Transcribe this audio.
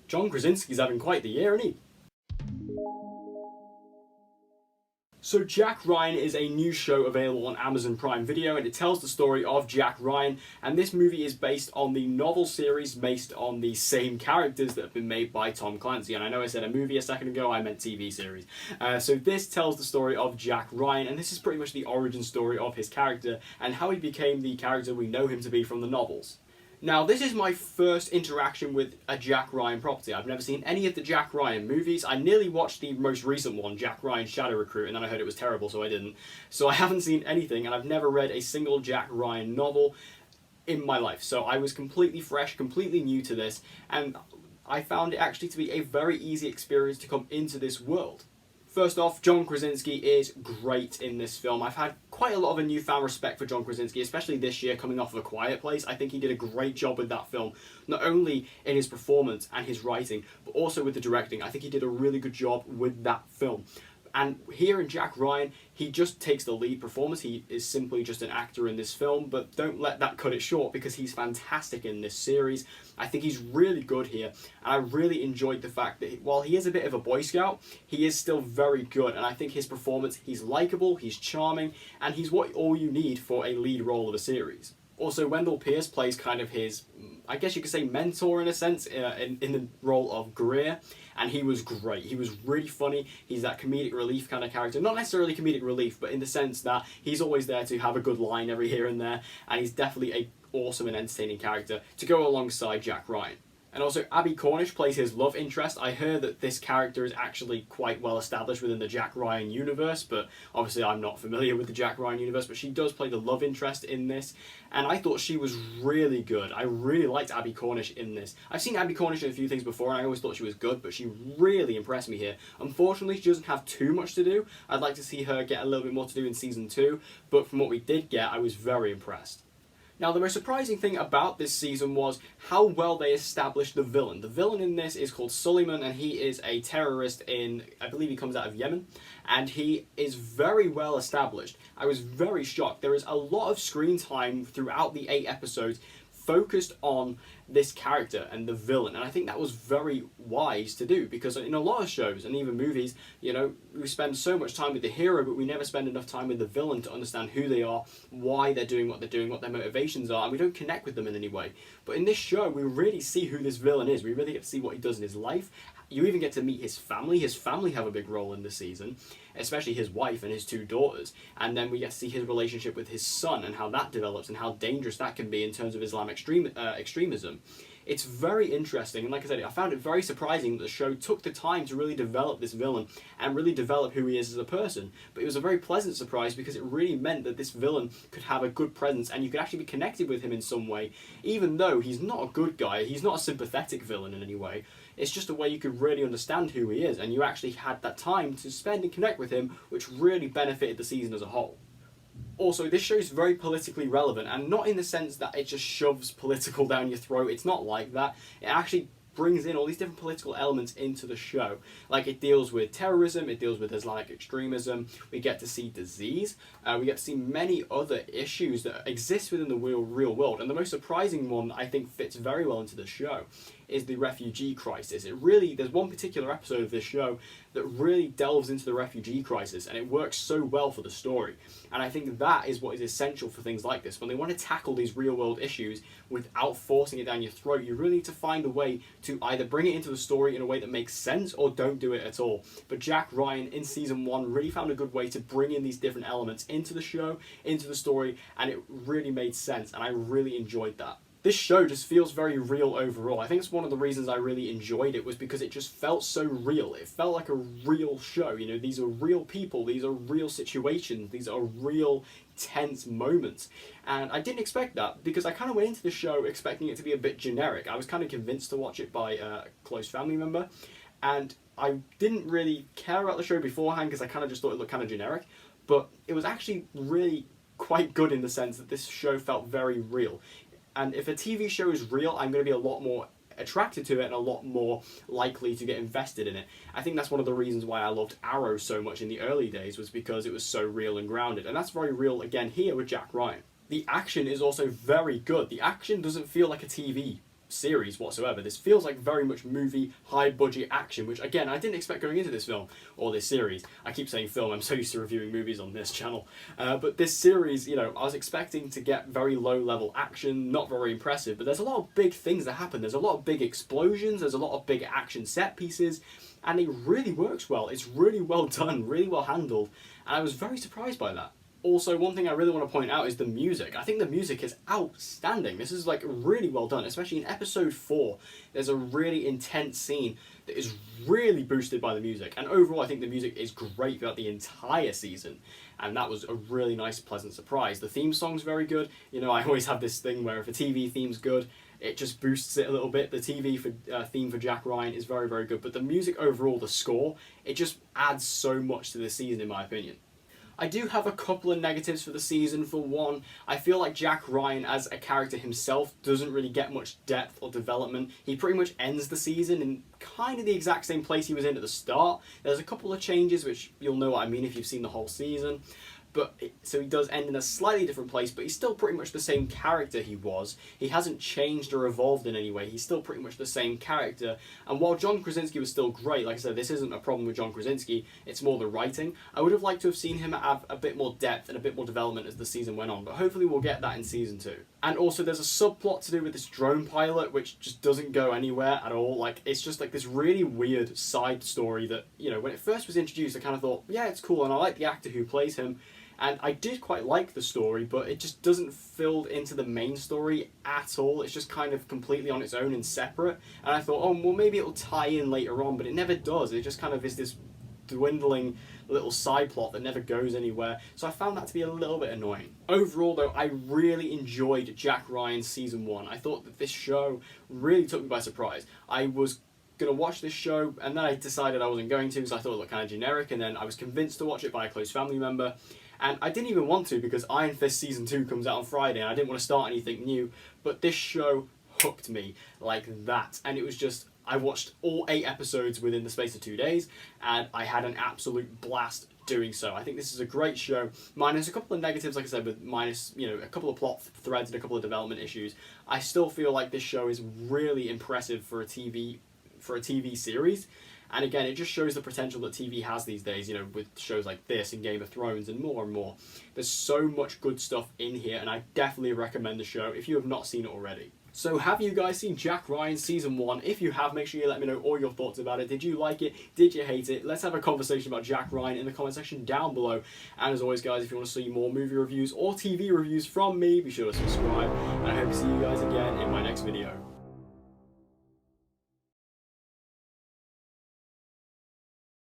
John Krasinski's having quite the year, isn't he? So Jack Ryan is a new show available on Amazon Prime Video, and it tells the story of Jack Ryan, and this movie is based on the novel series based on the same characters that have been made by Tom Clancy. And I know I said a movie a second ago, I meant TV series. So this tells the story of Jack Ryan, and this is pretty much the origin story of his character and how he became the character we know him to be from the novels. Now, this is my first interaction with a Jack Ryan property. I've never seen any of the Jack Ryan movies. I nearly watched the most recent one, Jack Ryan Shadow Recruit, and then I heard it was terrible, so I didn't. So I haven't seen anything, and I've never read a single Jack Ryan novel in my life. So I was completely fresh, completely new to this, and I found it actually to be a very easy experience to come into this world. First off, John Krasinski is great in this film. I've had quite a lot of a newfound respect for John Krasinski, especially this year coming off of A Quiet Place. I think he did a great job with that film, not only in his performance and his writing, but also with the directing. I think he did a really good job with that film. And here in Jack Ryan, he just takes the lead performance. He is simply just an actor in this film, but don't let that cut it short because he's fantastic in this series. I think he's really good here, and I really enjoyed the fact that while he is a bit of a Boy Scout, he is still very good, and I think his performance, he's likable, he's charming, and he's all you need for a lead role of a series. Also, Wendell Pierce plays kind of his, I guess you could say, mentor in a sense, in the role of Greer, and he was great. He was really funny. He's that comedic relief kind of character. Not necessarily comedic relief, but in the sense that he's always there to have a good line every here and there, and he's definitely an awesome and entertaining character to go alongside Jack Ryan. And also, Abby Cornish plays his love interest. I heard that this character is actually quite well established within the Jack Ryan universe, but obviously I'm not familiar with the Jack Ryan universe, but she does play the love interest in this, and I thought she was really good. I really liked Abby Cornish in this. I've seen Abby Cornish in a few things before, and I always thought she was good, but she really impressed me here. Unfortunately, she doesn't have too much to do. I'd like to see her get a little bit more to do in Season 2, but from what we did get, I was very impressed. Now, the most surprising thing about this season was how well they established the villain. The villain in this is called Suleiman, and he is a terrorist in, I believe he comes out of Yemen, and he is very well established. I was very shocked. There is a lot of screen time throughout the 8 episodes focused on this character and the villain, and I think that was very wise to do, because in a lot of shows and even movies, you know, we spend so much time with the hero, but we never spend enough time with the villain to understand who they are, why they're doing, what their motivations are, and we don't connect with them in any way. But in this show, we really see who this villain is. We really get to see what he does in his life. You even get to meet his family. His family have a big role in this season, especially his wife and his 2 daughters. And then we get to see his relationship with his son and how that develops and how dangerous that can be in terms of Islamic extremism. It's very interesting, and like I said, I found it very surprising that the show took the time to really develop this villain and really develop who he is as a person. But it was a very pleasant surprise because it really meant that this villain could have a good presence and you could actually be connected with him in some way, even though he's not a good guy, he's not a sympathetic villain in any way. It's just a way you could really understand who he is, and you actually had that time to spend and connect with him, which really benefited the season as a whole. Also, this show is very politically relevant, and not in the sense that it just shoves political down your throat. It's not like that. It actually brings in all these different political elements into the show. Like, it deals with terrorism, it deals with Islamic extremism, we get to see disease, we get to see many other issues that exist within the real world. And the most surprising one that I think fits very well into the show is the refugee crisis. There's one particular episode of this show that really delves into the refugee crisis, and it works so well for the story. And I think that is what is essential for things like this. When they want to tackle these real world issues without forcing it down your throat, you really need to find a way to either bring it into the story in a way that makes sense or don't do it at all. But Jack Ryan in Season 1 really found a good way to bring in these different elements into the show, into the story, and it really made sense, and I really enjoyed that. This show just feels very real overall. I think it's one of the reasons I really enjoyed it was because it just felt so real. It felt like a real show. You know, these are real people, these are real situations, these are real tense moments. And I didn't expect that because I kind of went into the show expecting it to be a bit generic. I was kind of convinced to watch it by a close family member, and I didn't really care about the show beforehand because I kind of just thought it looked kind of generic. But it was actually really quite good in the sense that this show felt very real. And if a TV show is real, I'm going to be a lot more attracted to it and a lot more likely to get invested in it. I think that's one of the reasons why I loved Arrow so much in the early days, was because it was so real and grounded. And that's very real again here with Jack Ryan. The action is also very good. The action doesn't feel like a TV series whatsoever. This feels like very much movie, high budget action, which again I didn't expect going into this film or this series. I keep saying film, I'm so used to reviewing movies on this channel. But this series, you know, I was expecting to get very low level action, not very impressive, but there's a lot of big things that happen. There's a lot of big explosions, there's a lot of big action set pieces, and it really works well. It's really well done, really well handled, and I was very surprised by that. Also, one thing I really want to point out is the music. I think the music is outstanding. This is like really well done, especially in episode 4. There's a really intense scene that is really boosted by the music. And overall, I think the music is great throughout the entire season. And that was a really nice, pleasant surprise. The theme song's very good. You know, I always have this thing where if a TV theme's good, it just boosts it a little bit. The TV theme for Jack Ryan is very, very good. But the music overall, the score, it just adds so much to the season in my opinion. I do have a couple of negatives for the season. For one, I feel like Jack Ryan as a character himself doesn't really get much depth or development. He pretty much ends the season in kind of the exact same place he was in at the start. There's a couple of changes, which you'll know what I mean if you've seen the whole season. So he does end in a slightly different place, but he's still pretty much the same character he was. He hasn't changed or evolved in any way. He's still pretty much the same character. And while John Krasinski was still great, like I said, this isn't a problem with John Krasinski, it's more the writing. I would have liked to have seen him have a bit more depth and a bit more development as the season went on, but hopefully we'll get that in season 2. And also there's a subplot to do with this drone pilot, which just doesn't go anywhere at all. Like, it's just like this really weird side story that, you know, when it first was introduced, I kind of thought, yeah, it's cool, and I like the actor who plays him. And I did quite like the story, but it just doesn't fill into the main story at all. It's just kind of completely on its own and separate. And I thought, oh, well, maybe it'll tie in later on, but it never does. It just kind of is this dwindling little side plot that never goes anywhere. So I found that to be a little bit annoying. Overall, though, I really enjoyed Jack Ryan's season 1. I thought that this show really took me by surprise. I was going to watch this show, and then I decided I wasn't going to because I thought it looked kind of generic, and then I was convinced to watch it by a close family member. And I didn't even want to because Iron Fist Season 2 comes out on Friday and I didn't want to start anything new. But this show hooked me like that. And it was just, I watched all 8 episodes within the space of 2 days and I had an absolute blast doing so. I think this is a great show. Minus a couple of negatives, like I said, with minus, you know, a couple of plot threads and a couple of development issues. I still feel like this show is really impressive for a TV series. And again, it just shows the potential that TV has these days, you know, with shows like this and Game of Thrones and more and more. There's so much good stuff in here, and I definitely recommend the show if you have not seen it already. So have you guys seen Jack Ryan Season 1? If you have, make sure you let me know all your thoughts about it. Did you like it? Did you hate it? Let's have a conversation about Jack Ryan in the comment section down below. And as always, guys, if you want to see more movie reviews or TV reviews from me, be sure to subscribe. And I hope to see you guys again in my next video.